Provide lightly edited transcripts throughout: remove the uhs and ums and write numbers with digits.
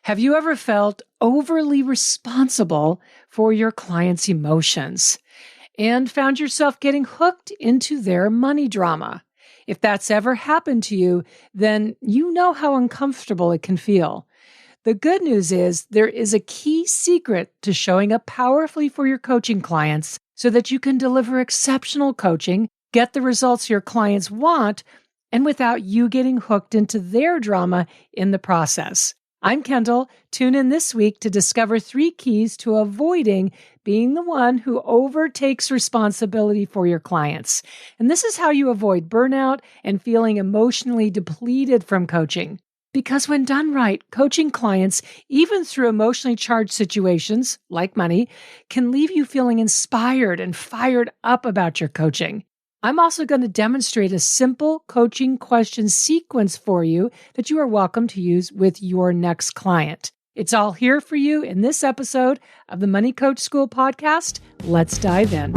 Have you ever felt overly responsible for your clients' emotions and found yourself getting hooked into their money drama? If that's ever happened to you, then you know how uncomfortable it can feel. The good news is there is a key secret to showing up powerfully for your coaching clients so that you can deliver exceptional coaching, get the results your clients want, and without you getting hooked into their drama in the process. I'm Kendall. Tune in this week to discover 3 keys to avoiding being the one who overtakes responsibility for your clients. And this is how you avoid burnout and feeling emotionally depleted from coaching. Because when done right, coaching clients, even through emotionally charged situations like money, can leave you feeling inspired and fired up about your coaching. I'm also going to demonstrate a simple coaching question sequence for you that you are welcome to use with your next client. It's all here for you in this episode of the Money Coach School podcast. Let's dive in.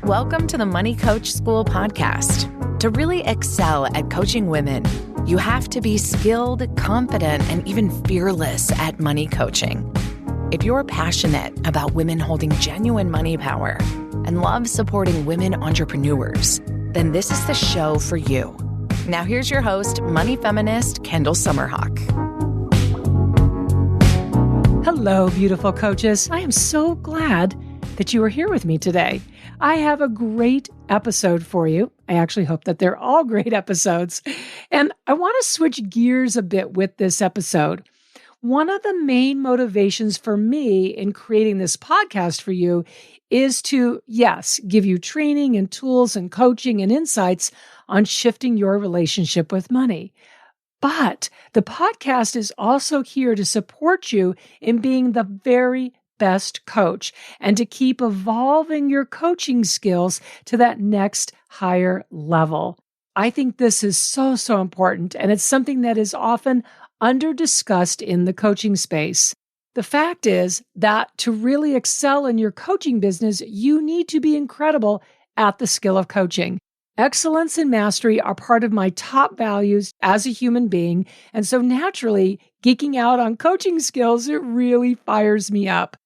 Welcome to the Money Coach School podcast. To really excel at coaching women, you have to be skilled, confident, and even fearless at money coaching. If you're passionate about women holding genuine money power and love supporting women entrepreneurs, then this is the show for you. Now here's your host, money feminist Kendall Summerhawk. Hello, beautiful coaches. I am so glad that you are here with me today. I have a great episode for you. I actually hope that they're all great episodes. And I want to switch gears a bit with this episode. One of the main motivations for me in creating this podcast for you is to, yes, give you training and tools and coaching and insights on shifting your relationship with money. But the podcast is also here to support you in being the very best coach and to keep evolving your coaching skills to that next higher level. I think this is so important, and it's something that is often under-discussed in the coaching space. The fact is that to really excel in your coaching business, you need to be incredible at the skill of coaching. Excellence and mastery are part of my top values as a human being, and so naturally, geeking out on coaching skills, it really fires me up.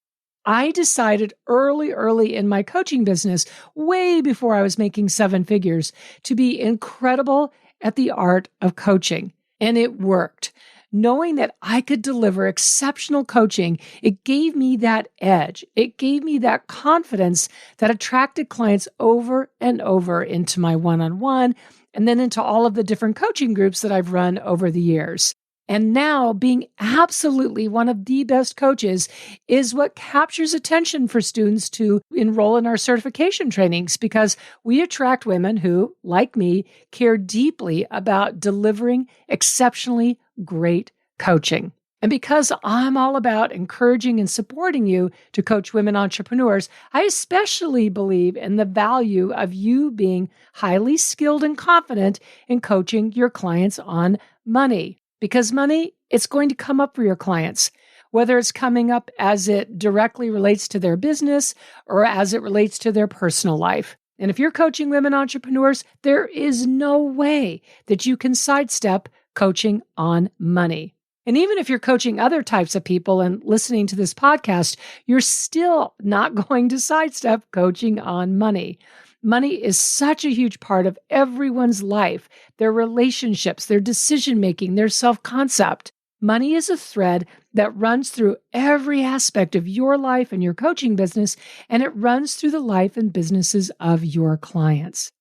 I decided early in my coaching business, way before I was making 7 figures, to be incredible at the art of coaching. And it worked. Knowing that I could deliver exceptional coaching, it gave me that edge. It gave me that confidence that attracted clients over and over into my one-on-one and then into all of the different coaching groups that I've run over the years. And now being absolutely one of the best coaches is what captures attention for students to enroll in our certification trainings because we attract women who, like me, care deeply about delivering exceptionally great coaching. And because I'm all about encouraging and supporting you to coach women entrepreneurs, I especially believe in the value of you being highly skilled and confident in coaching your clients on money. Because money, it's going to come up for your clients, whether it's coming up as it directly relates to their business or as it relates to their personal life. And if you're coaching women entrepreneurs, there is no way that you can sidestep coaching on money. And even if you're coaching other types of people and listening to this podcast, you're still not going to sidestep coaching on money. Money is such a huge part of everyone's life, their relationships, their decision-making, their self-concept. Money is a thread that runs through every aspect of your life and your coaching business, and it runs through the life and businesses of your clients.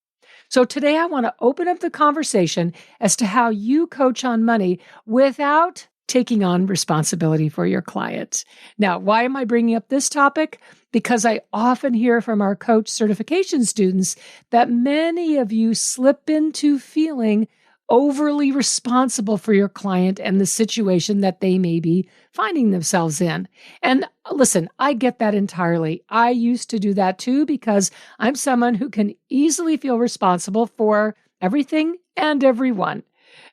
So today I want to open up the conversation as to how you coach on money without taking on responsibility for your client. Now, why am I bringing up this topic? Because I often hear from our coach certification students that many of you slip into feeling overly responsible for your client and the situation that they may be finding themselves in. And listen, I get that entirely. I used to do that too because I'm someone who can easily feel responsible for everything and everyone.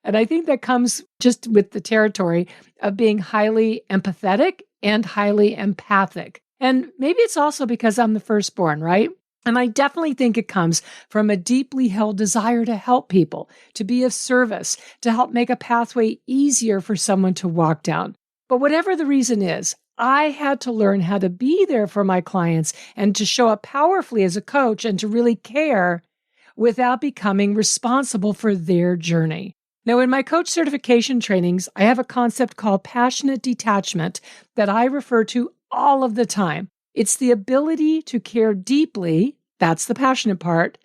And I think that comes just with the territory of being highly empathetic and highly empathic. And maybe it's also because I'm the firstborn, right? And I definitely think it comes from a deeply held desire to help people, to be of service, to help make a pathway easier for someone to walk down. But whatever the reason is, I had to learn how to be there for my clients and to show up powerfully as a coach and to really care without becoming responsible for their journey. Now, in my coach certification trainings, I have a concept called passionate detachment that I refer to all of the time. It's the ability to care deeply, that's the passionate part,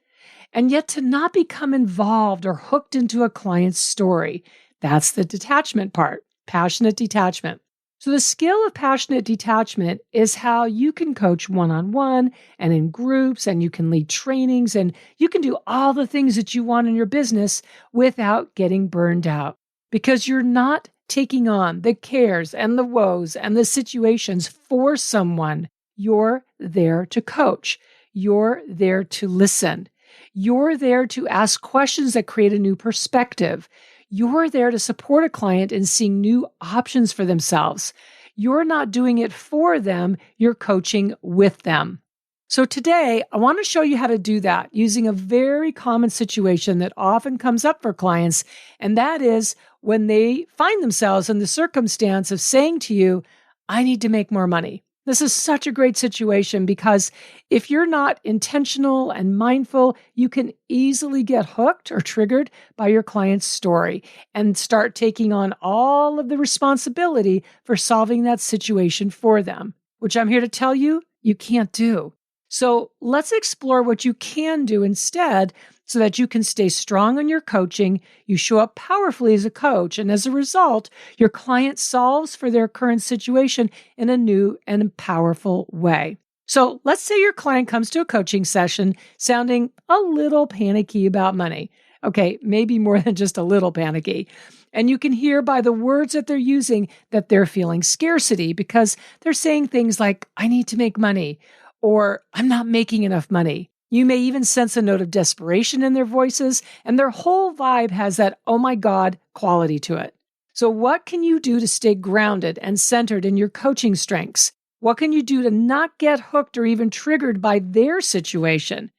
and yet to not become involved or hooked into a client's story. That's the detachment part, passionate detachment. So the skill of passionate detachment is how you can coach one-on-one and in groups, and you can lead trainings, and you can do all the things that you want in your business without getting burned out, because you're not taking on the cares and the woes and the situations for someone. You're there to coach. You're there to listen. You're there to ask questions that create a new perspective. You're there to support a client in seeing new options for themselves. You're not doing it for them. You're coaching with them. So today, I want to show you how to do that using a very common situation that often comes up for clients, and that is when they find themselves in the circumstance of saying to you, I need to make more money. This is such a great situation because if you're not intentional and mindful, you can easily get hooked or triggered by your client's story and start taking on all of the responsibility for solving that situation for them, which I'm here to tell you, you can't do. So let's explore what you can do instead so that you can stay strong on your coaching, you show up powerfully as a coach, and as a result, your client solves for their current situation in a new and powerful way. So let's say your client comes to a coaching session sounding a little panicky about money. Okay, maybe more than just a little panicky. And you can hear by the words that they're using that they're feeling scarcity because they're saying things like, I need to make money, or I'm not making enough money. You may even sense a note of desperation in their voices, and their whole vibe has that, oh my God, quality to it. So what can you do to stay grounded and centered in your coaching strengths? What can you do to not get hooked or even triggered by their situation?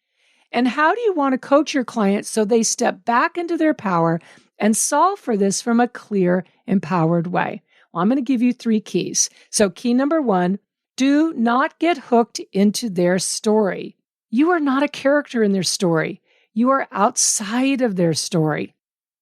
And how do you want to coach your clients so they step back into their power and solve for this from a clear, empowered way? Well, I'm going to give you 3 keys. So key number 1, do not get hooked into their story. You are not a character in their story. You are outside of their story.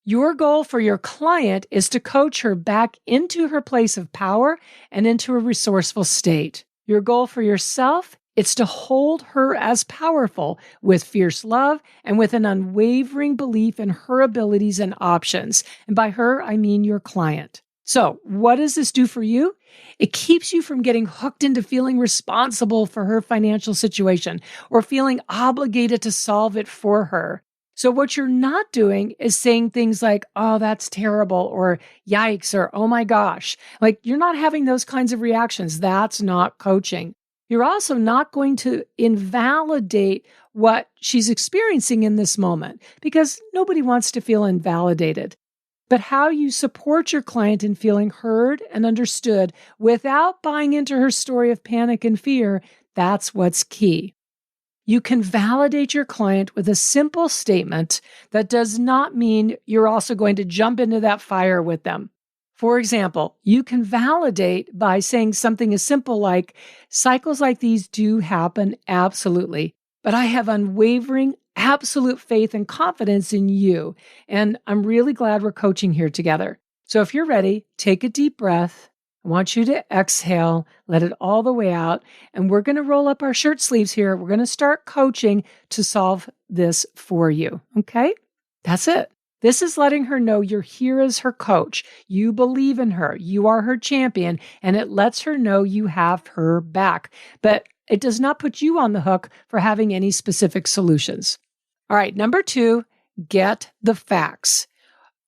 Your goal for your client is to coach her back into her place of power and into a resourceful state. Your goal for yourself is to hold her as powerful with fierce love and with an unwavering belief in her abilities and options. And by her, I mean your client. So what does this do for you? It keeps you from getting hooked into feeling responsible for her financial situation or feeling obligated to solve it for her. So what you're not doing is saying things like, oh, that's terrible, or yikes, or oh my gosh. Like, you're not having those kinds of reactions. That's not coaching. You're also not going to invalidate what she's experiencing in this moment because nobody wants to feel invalidated. But how you support your client in feeling heard and understood without buying into her story of panic and fear, that's what's key. You can validate your client with a simple statement that does not mean you're also going to jump into that fire with them. For example, you can validate by saying something as simple like, cycles like these do happen, absolutely, but I have unwavering, absolute faith and confidence in you, and I'm really glad we're coaching here together. So if you're ready, take a deep breath. I want you to exhale, let it all the way out, and we're going to roll up our shirt sleeves here. We're going to start coaching to solve this for you, okay? That's it. This is letting her know you're here as her coach. You believe in her. You are her champion, and it lets her know you have her back. But it does not put you on the hook for having any specific solutions. All right, number 2, get the facts.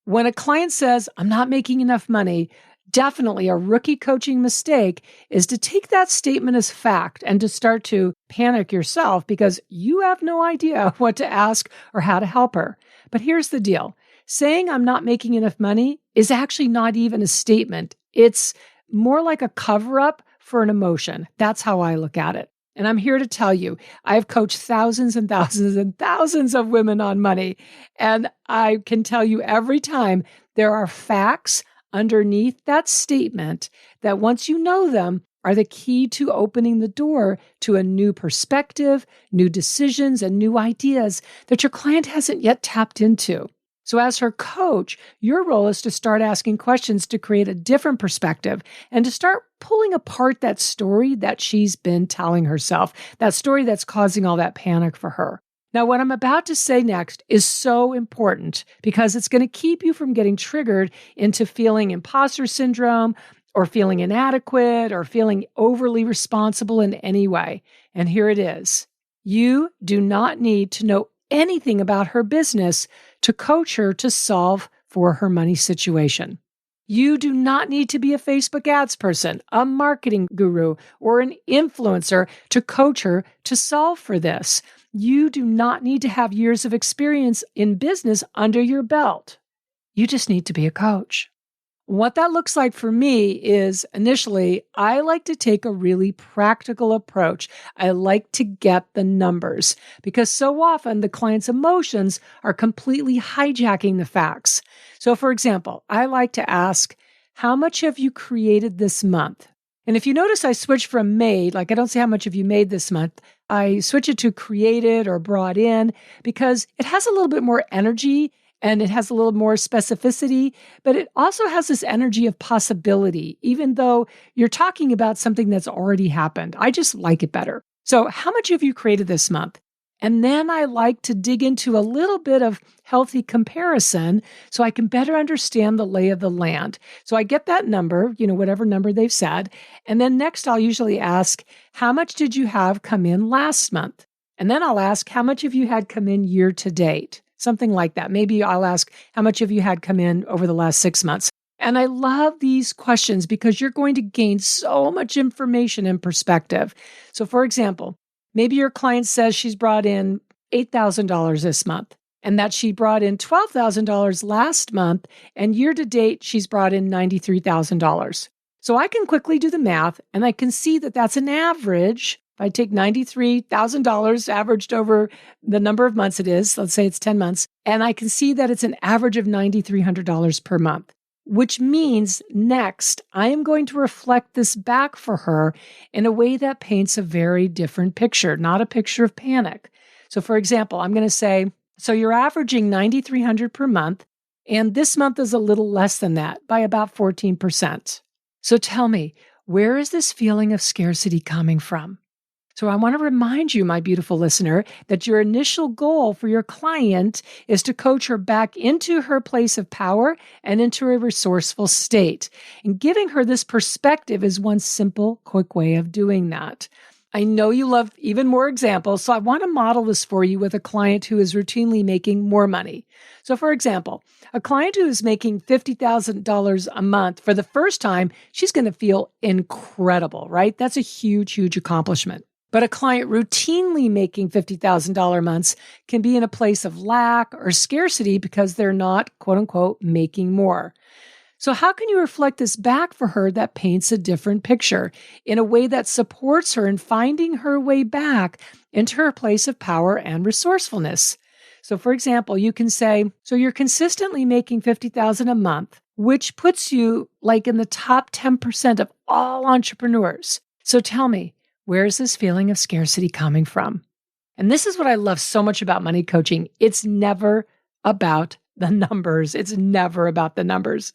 When a client says, I'm not making enough money, definitely a rookie coaching mistake is to take that statement as fact and to start to panic yourself because you have no idea what to ask or how to help her. But here's the deal. Saying I'm not making enough money is actually not even a statement. It's more like a cover-up for an emotion. That's how I look at it. And I'm here to tell you, I've coached thousands and thousands and thousands of women on money. And I can tell you every time there are facts underneath that statement that once you know them are the key to opening the door to a new perspective, new decisions, and new ideas that your client hasn't yet tapped into. So as her coach, your role is to start asking questions to create a different perspective and to start pulling apart that story that she's been telling herself, that story that's causing all that panic for her. Now, what I'm about to say next is so important because it's going to keep you from getting triggered into feeling imposter syndrome or feeling inadequate or feeling overly responsible in any way. And here it is. You do not need to know anything about her business to coach her to solve for her money situation. You do not need to be a Facebook ads person, a marketing guru, or an influencer to coach her to solve for this. You do not need to have years of experience in business under your belt. You just need to be a coach. What that looks like for me is initially, I like to take a really practical approach. I like to get the numbers because so often the client's emotions are completely hijacking the facts. So for example, I like to ask, how much have you created this month? And if you notice, I switch from made, like I don't say how much have you made this month. I switch it to created or brought in because it has a little bit more energy and it has a little more specificity, but it also has this energy of possibility, even though you're talking about something that's already happened. I just like it better. So how much have you created this month? And then I like to dig into a little bit of healthy comparison so I can better understand the lay of the land. So I get that number, whatever number they've said. And then next I'll usually ask, how much did you have come in last month? And then I'll ask, how much have you had come in year to date? Something like that. Maybe I'll ask, how much have you had come in over the last 6 months? And I love these questions because you're going to gain so much information and perspective. So for example, maybe your client says she's brought in $8,000 this month and that she brought in $12,000 last month and year to date, she's brought in $93,000. So I can quickly do the math and I can see that that's an average. If I take $93,000 averaged over the number of months it is, let's say it's 10 months, and I can see that it's an average of $9,300 per month, which means next I am going to reflect this back for her in a way that paints a very different picture, not a picture of panic. So for example, I'm going to say, so you're averaging $9,300 per month, and this month is a little less than that by about 14%. So tell me, where is this feeling of scarcity coming from? So I want to remind you, my beautiful listener, that your initial goal for your client is to coach her back into her place of power and into a resourceful state. And giving her this perspective is one simple, quick way of doing that. I know you love even more examples, so I want to model this for you with a client who is routinely making more money. So for example, a client who is making $50,000 a month for the first time, she's going to feel incredible, right? That's a huge, huge accomplishment. But a client routinely making $50,000 months can be in a place of lack or scarcity because they're not, quote unquote, making more. So how can you reflect this back for her that paints a different picture in a way that supports her in finding her way back into her place of power and resourcefulness? So for example, you can say, so you're consistently making $50,000 a month, which puts you like in the top 10% of all entrepreneurs. So tell me, where is this feeling of scarcity coming from? And this is what I love so much about money coaching. It's never about the numbers. It's never about the numbers.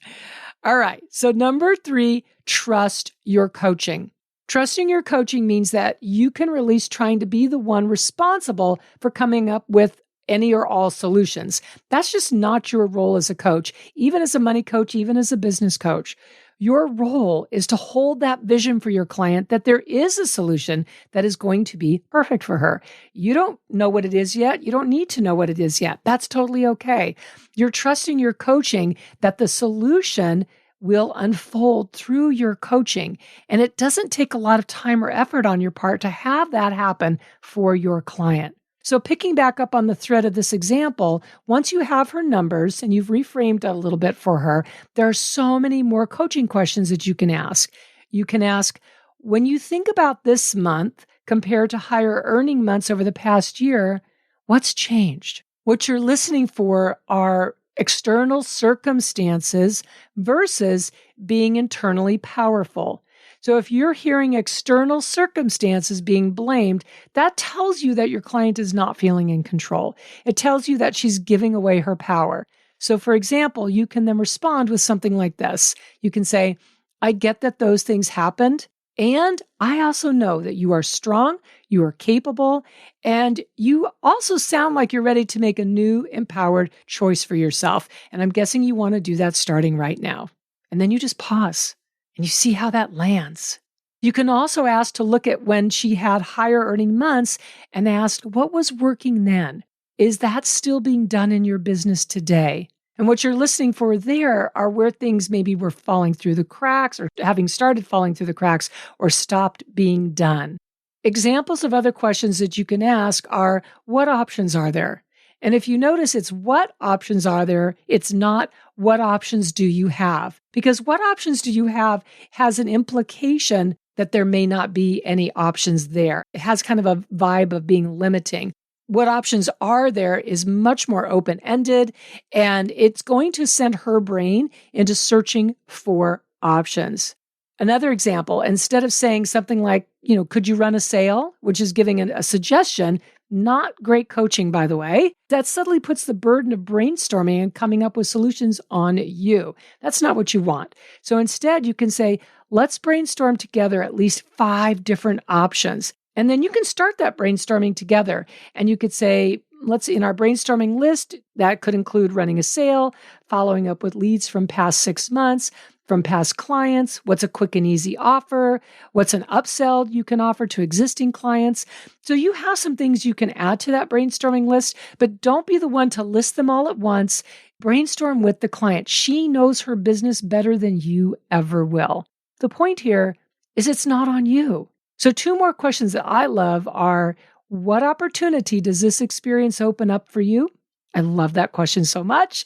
All right. So number 3, trust your coaching. Trusting your coaching means that you can release trying to be the one responsible for coming up with any or all solutions. That's just not your role as a coach, even as a money coach, even as a business coach. Your role is to hold that vision for your client that there is a solution that is going to be perfect for her. You don't know what it is yet. You don't need to know what it is yet. That's totally okay. You're trusting your coaching that the solution will unfold through your coaching. And it doesn't take a lot of time or effort on your part to have that happen for your client. So picking back up on the thread of this example, once you have her numbers and you've reframed a little bit for her, there are so many more coaching questions that you can ask. You can ask, when you think about this month, compared to higher earning months over the past year, what's changed? What you're listening for are external circumstances versus being internally powerful. So if you're hearing external circumstances being blamed, that tells you that your client is not feeling in control. It tells you that she's giving away her power. So for example, you can then respond with something like this. You can say, I get that those things happened, and I also know that you are strong, you are capable, and you also sound like you're ready to make a new empowered choice for yourself. And I'm guessing you want to do that starting right now. And then you just pause and you see how that lands. You can also ask to look at when she had higher earning months and ask, what was working then? Is that still being done in your business today? And what you're listening for there are where things maybe were falling through the cracks or having started falling through the cracks or stopped being done. Examples of other questions that you can ask are, what options are there? And if you notice it's what options are there, it's not what options do you have? Because what options do you have has an implication that there may not be any options there. It has kind of a vibe of being limiting. What options are there is much more open-ended, and it's going to send her brain into searching for options. Another example, instead of saying something like, could you run a sale, which is giving a suggestion, not great coaching, by the way, that subtly puts the burden of brainstorming and coming up with solutions on you. That's not what you want. So instead, you can say, let's brainstorm together at least 5 different options. And then you can start that brainstorming together. And you could say, in our brainstorming list, that could include running a sale, following up with leads from past 6 months, from past clients, what's a quick and easy offer, what's an upsell you can offer to existing clients. So you have some things you can add to that brainstorming list, but don't be the one to list them all at once. Brainstorm with the client. She knows her business better than you ever will. The point here is it's not on you. So 2 more questions that I love are, what opportunity does this experience open up for you? I love that question so much.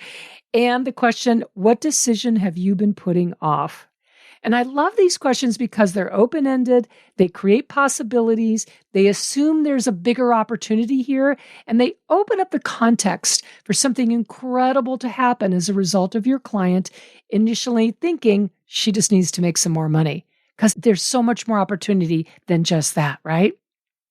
And the question, what decision have you been putting off? And I love these questions because they're open-ended, they create possibilities, they assume there's a bigger opportunity here, and they open up the context for something incredible to happen as a result of your client initially thinking she just needs to make some more money. Because there's so much more opportunity than just that, right?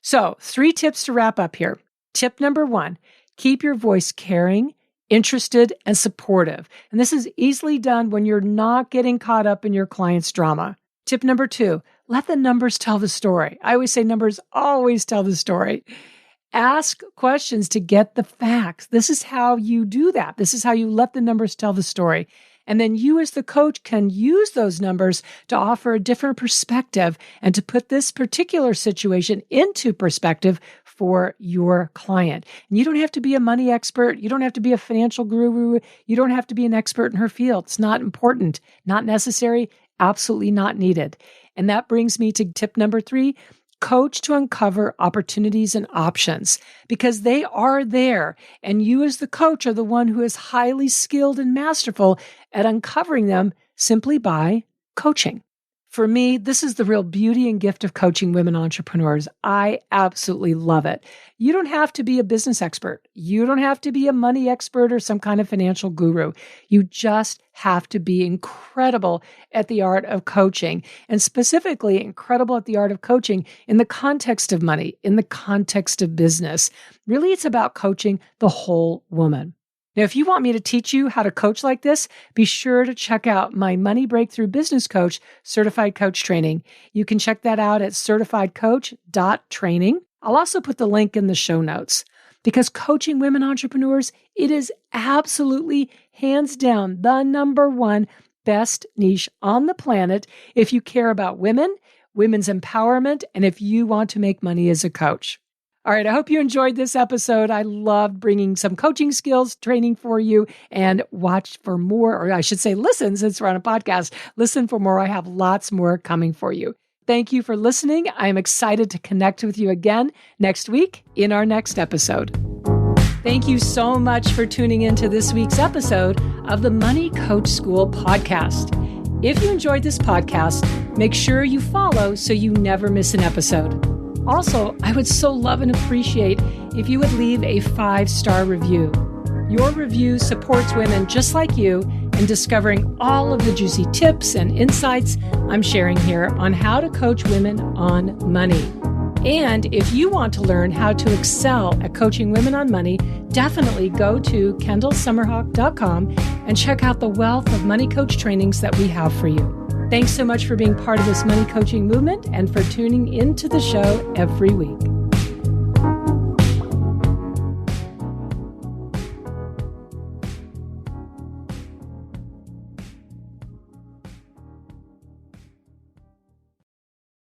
So 3 tips to wrap up here. Tip number 1, keep your voice caring, interested, and supportive. And this is easily done when you're not getting caught up in your client's drama. Tip number 2, let the numbers tell the story. I always say numbers always tell the story. Ask questions to get the facts. This is how you do that. This is how you let the numbers tell the story. And then you as the coach can use those numbers to offer a different perspective and to put this particular situation into perspective for your client. And you don't have to be a money expert. You don't have to be a financial guru. You don't have to be an expert in her field. It's not important, not necessary, absolutely not needed. And that brings me to tip number 3. Coach to uncover opportunities and options because they are there. And you as the coach are the one who is highly skilled and masterful at uncovering them simply by coaching. For me, this is the real beauty and gift of coaching women entrepreneurs. I absolutely love it. You don't have to be a business expert. You don't have to be a money expert or some kind of financial guru. You just have to be incredible at the art of coaching, and specifically incredible at the art of coaching in the context of money, in the context of business. Really, it's about coaching the whole woman. Now, if you want me to teach you how to coach like this, be sure to check out my Money Breakthrough Business Coach Certified Coach Training. You can check that out at certifiedcoach.training. I'll also put the link in the show notes because coaching women entrepreneurs, it is absolutely hands down the number 1 best niche on the planet if you care about women, women's empowerment, and if you want to make money as a coach. All right, I hope you enjoyed this episode. I loved bringing some coaching skills training for you, and watch for more, or I should say listen, since we're on a podcast, listen for more. I have lots more coming for you. Thank you for listening. I am excited to connect with you again next week in our next episode. Thank you so much for tuning into this week's episode of the Money Coach School podcast. If you enjoyed this podcast, make sure you follow so you never miss an episode. Also, I would so love and appreciate if you would leave a 5-star review. Your review supports women just like you in discovering all of the juicy tips and insights I'm sharing here on how to coach women on money. And if you want to learn how to excel at coaching women on money, definitely go to kendallsummerhawk.com and check out the wealth of money coach trainings that we have for you. Thanks so much for being part of this money coaching movement and for tuning into the show every week.